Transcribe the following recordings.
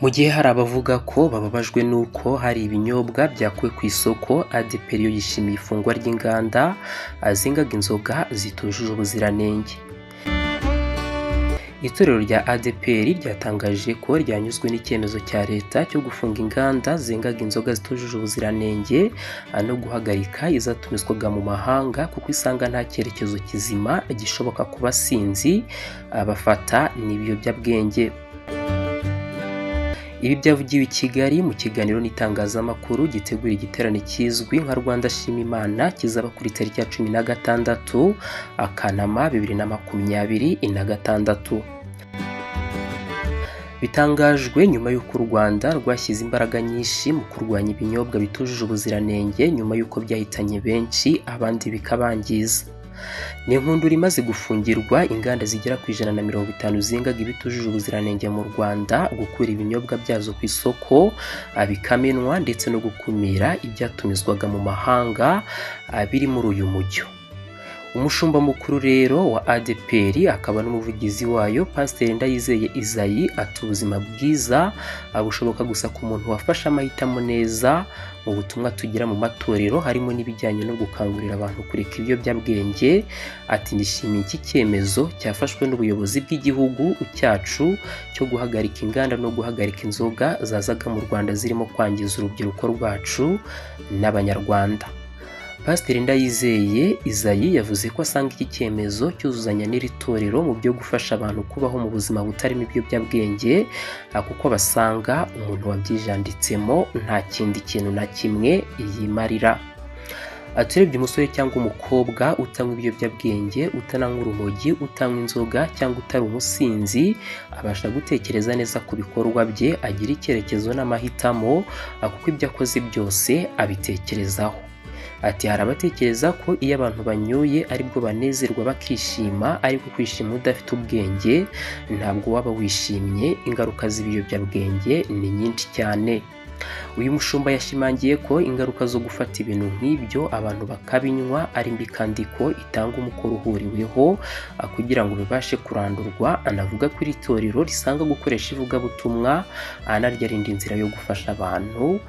Mu gihe hari abavuga ko bababajwe n'uko hari ibinyobwa byakuwe ku isoko, ADEPR yo yishimiye ifungwa ry'inganda zengaga inzoga zitujuje ubuziranenge. Itorero rya ADEPR ryatangaje ko ryanyuzwe n'icyemezo cya leta cyo gufunga inganda zengaga inzoga zitujuje ubuziranenge no guhagarika izatumizwaga mu mahanga kuko isanga nta cyerekezo kizima gishoboka ku basinzi bafata n'ibiyobyabwenge. Ibi byavugiwe i Kigali mu kiganiro n'itangazamakuru gitegura igiterane kizwi nka Rwanda Shima Imana kizaba kuri tariki ya 16 Kanama 2026. Bitangajwe nyuma y'uko u Rwanda rwashyize imbaraga nyinshi mu kurwanya ibinyobwa bitujuje ubuziranenge nyuma y'uko byahitanye benshi abandi bikabangiza. Ni inkundura imaze gufungirwa inganda zigera ku 150 zengaga ibitujuje ubuziranenge mu Rwanda, gukura ibinyobwa byazo ku isoko bikamenwa ndetse no gukumira ibyatumizwaga mu mahanga biri muri uyu mujyo. Umushumba mukuru rero wa ADEPR akaba n'umuvugizi wayo Pasteur Ndayizeye Isaie ati ubuzima bwiza bushoboka gusa ku muntu wafashe amahitamo neza mu butumwa tugira mu matorero harimo n'ibijyanye no gukangurira abantu kureka ibiyobyabwenge. Ati ndishimiye iki cyemezo cyafashwe n'ubuyobozi bw'igihugu cyacu cyo guhagarika inganda no guhagarika inzoga zazaga mu Rwanda zirimo kwangiza urubyiruko rwacu n'abanyarwanda. Pasteur Ndayizeye Isaie yavuze ko asanga iki cyemezo cyuzuzanya n'iri torero mu byo gufasha abantu kubaho mu buzima butarimo ibiyobyabwenge kuko basanga umuntu wabyijanditsemo nta kindi kintu na kimwe yimarira. Aturebye umusore cyangwa umukobwa utanywa ibiyobyabwenge, utananywa urumogi, utanywa inzoga cyangwa utari umusinzi abasha gutekereza neza ku bikorwa bye, agira icyerekezo n'amahitamo kuko ibyo akoze byose abitekerezaho. Ati hari abatekereza ko iyo abantu banyoye aribwo banezerwa bakishima, ariko kwishima udafite ubwenge ntabwo waba wishimye. Ingaruka z'ibiyobyabwenge ni nyinshi cyane. Uyu mushumba yashimangiye ko ingaruka zo gufata ibintu nk'ibyo abantu bakabinywa ari mbi kandi ko itanga umukoro uhuriweho kugira ngo bibashe kurandurwa. Anavuga ko iri torero risanga gukoresha ivugabutumwa naryo ari indi nzira yo gufasha abantu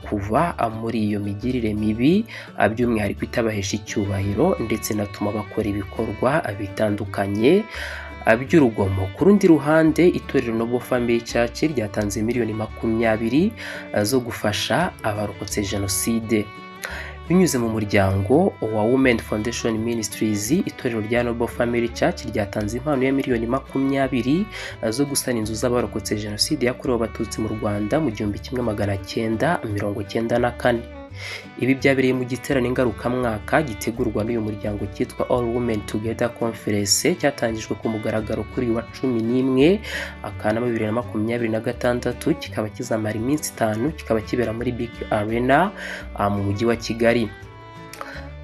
kuva muri iyo migirire mibi, by'umwihariko itabahesha icyubahiro ndetse inatuma bakora ibikorwa bitandukanye by'urugomo. Ku rundi ruhande itorero Noble Family Church ryatanze miliyoni 20 zo gufasha abarokotse jenoside. Binyuze mu muryango wa Women Foundation Ministries, itorero rya Noble Family Church ryatanze impano ya miliyoni 20 zo gusana inzu z'abarokotse jenoside yakorewe abatutsi mu Rwanda mu 1994. Ibi byabereye mu giterane ngarukamwaka gitegurwa n'uyu muryango cyitwa All Women Together Conference, cyatangijwe ku mugaragaro kuri wa 11 Kanama 2026, kikaba kizamara iminsi 5, kikaba kibera muri Big Arena mu mujyi wa Kigali.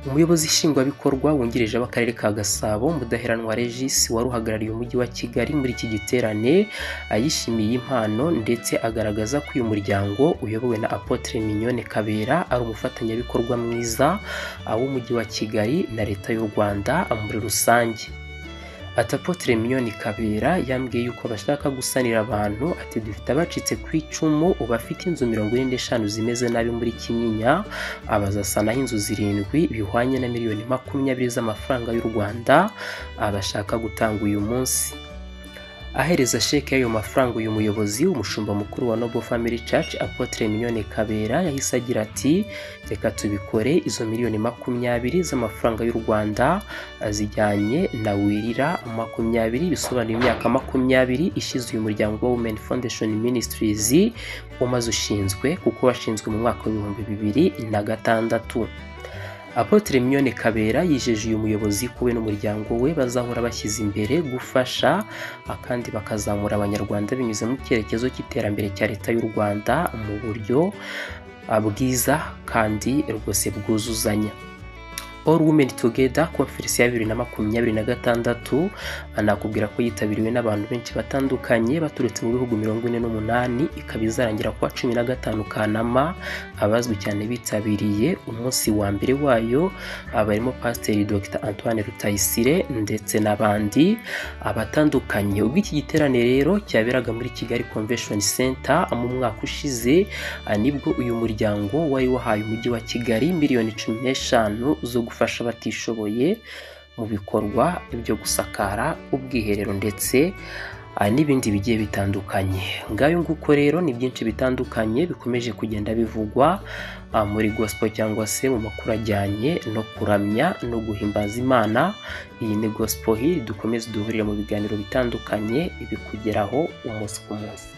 Umuyobozi nshingwabikorwa wungirije w'akarere ka Gasabo Mudaheranwa Regis waruhagarariye umujyi wa Kigali muri iki giterane yishimiye impano ndetse agaragaza ko uyu muryango uyobowe na Apotre Mignone Kabera ari umufatanyabikorwa mwiza w'umujyi wa Kigali na leta y'u Rwanda muri rusange. Apotre Mignone Kabera yambwiye yuko bashaka gusanira abantu. Ati dufite abacitse ku icumu, ubafite inzu 45 zimeze nabi muri Kinyinya, abazasanaho inzu 7 bihwanye na miliyoni 20 z'amafaranga y'u Rwanda abashaka gutanga uyu munsi. Ahereza sheke y'ayo mafaranga uyu muyobozi umushumba mukuru wa Noble Family Church Apotre Mignone Kabera yahise agira ati reka tubikore. Izo miliyoni 20 z'amafaranga y'u Rwanda zijyanye na wirira 20 bisobanuye imyaka 20 ishize uyu muryango wa Women Foundation Ministries umaze ushinzwe, kuko washinzwe mu mwaka wa 2006. Apotre Mignone Kabera yijeje uyu muyobozi ko we n'umuryango we bazahora bashyize imbere gufasha kandi bakazamura abanyarwanda binyuze mu cyerekezo cy'iterambere cya leta y'u Rwanda mu buryo bwiza kandi rwose bwuzuzanya. All Women Together conference ya 2026 anakubwira ko yitabiriwe n'abantu benshi batandukanye baturutse mu bihugu 48, ikaba izarangira kwa 15 Kanama. Abazwi cyane bitabiriye umunsi wa mbere wayo abarimo Pasteur Dr Antoine Rutayisire ndetse n'abandi abatandukanye. Ubwo iki giterane rero cyaberaga muri Kigali Convention Center mu mwaka ushize, nibwo uyu muryango wari wahaye umujyi wa Kigali miliyoni 15 zo gufasha batishoboye mu bikorwa byo gusakara ubwiherero ndetse n'ibindi bigiye bitandukanye. Ngayo nguko rero ni byinshi bitandukanye bikomeje kugenda bivugwa muri gospel cyangwa se mu makuru ajyanye no kuramya no guhimbaza Imana. Iyi ni Gospel Hill, dukomeze duhurire mu biganiro bitandukanye ibikugeraho umunsi ku munsi.